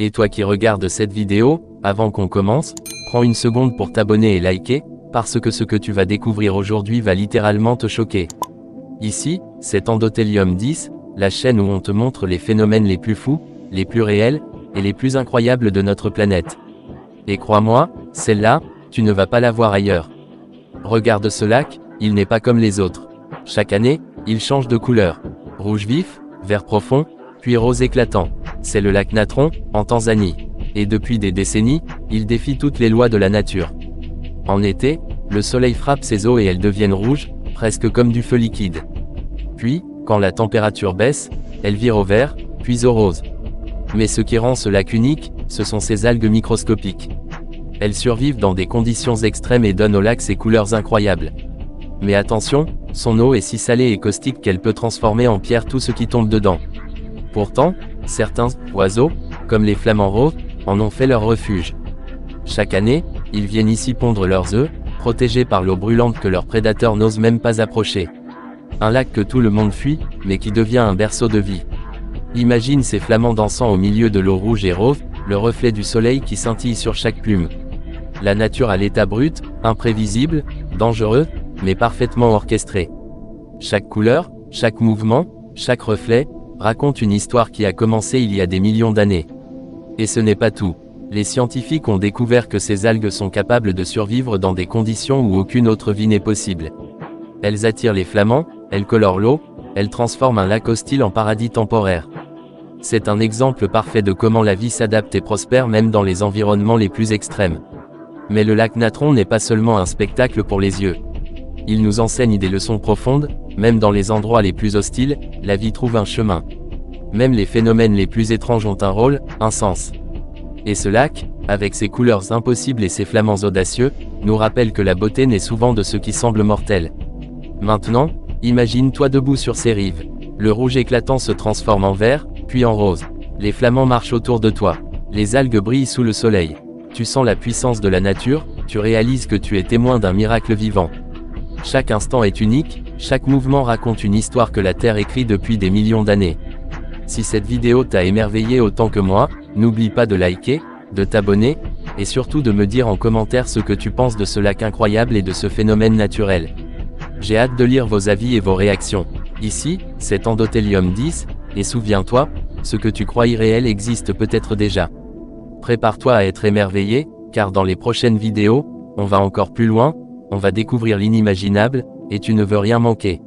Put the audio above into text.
Et toi qui regardes cette vidéo, avant qu'on commence, prends une seconde pour t'abonner et liker, parce que ce que tu vas découvrir aujourd'hui va littéralement te choquer. Ici, c'est Endothélium 10, la chaîne où on te montre les phénomènes les plus fous, les plus réels, et les plus incroyables de notre planète. Et crois-moi, celle-là, tu ne vas pas la voir ailleurs. Regarde ce lac, il n'est pas comme les autres. Chaque année, il change de couleur. Rouge vif, vert profond, puis rose éclatant. C'est le lac Natron, en Tanzanie. Et depuis des décennies, il défie toutes les lois de la nature. En été, le soleil frappe ses eaux et elles deviennent rouges, presque comme du feu liquide. Puis, quand la température baisse, elles virent au vert, puis au rose. Mais ce qui rend ce lac unique, ce sont ces algues microscopiques. Elles survivent dans des conditions extrêmes et donnent au lac ses couleurs incroyables. Mais attention, son eau est si salée et caustique qu'elle peut transformer en pierre tout ce qui tombe dedans. Pourtant, certains oiseaux, comme les flamants roses, en ont fait leur refuge. Chaque année, ils viennent ici pondre leurs œufs, protégés par l'eau brûlante que leurs prédateurs n'osent même pas approcher. Un lac que tout le monde fuit, mais qui devient un berceau de vie. Imagine ces flamants dansant au milieu de l'eau rouge et rose, le reflet du soleil qui scintille sur chaque plume. La nature à l'état brut, imprévisible, dangereux, mais parfaitement orchestré. Chaque couleur, chaque mouvement, chaque reflet, raconte une histoire qui a commencé il y a des millions d'années. Et ce n'est pas tout. Les scientifiques ont découvert que ces algues sont capables de survivre dans des conditions où aucune autre vie n'est possible. Elles attirent les flamants, elles colorent l'eau, elles transforment un lac hostile en paradis temporaire. C'est un exemple parfait de comment la vie s'adapte et prospère même dans les environnements les plus extrêmes. Mais le lac Natron n'est pas seulement un spectacle pour les yeux. Il nous enseigne des leçons profondes, même dans les endroits les plus hostiles, la vie trouve un chemin. Même les phénomènes les plus étranges ont un rôle, un sens. Et ce lac, avec ses couleurs impossibles et ses flamants audacieux, nous rappelle que la beauté naît souvent de ce qui semble mortel. Maintenant, imagine-toi debout sur ces rives. Le rouge éclatant se transforme en vert, puis en rose. Les flamants marchent autour de toi. Les algues brillent sous le soleil. Tu sens la puissance de la nature, tu réalises que tu es témoin d'un miracle vivant. Chaque instant est unique, chaque mouvement raconte une histoire que la Terre écrit depuis des millions d'années. Si cette vidéo t'a émerveillé autant que moi, n'oublie pas de liker, de t'abonner, et surtout de me dire en commentaire ce que tu penses de ce lac incroyable et de ce phénomène naturel. J'ai hâte de lire vos avis et vos réactions. Ici, c'est Endothélium 10, et souviens-toi, ce que tu crois irréel existe peut-être déjà. Prépare-toi à être émerveillé, car dans les prochaines vidéos, on va encore plus loin, on va découvrir l'inimaginable, et tu ne veux rien manquer.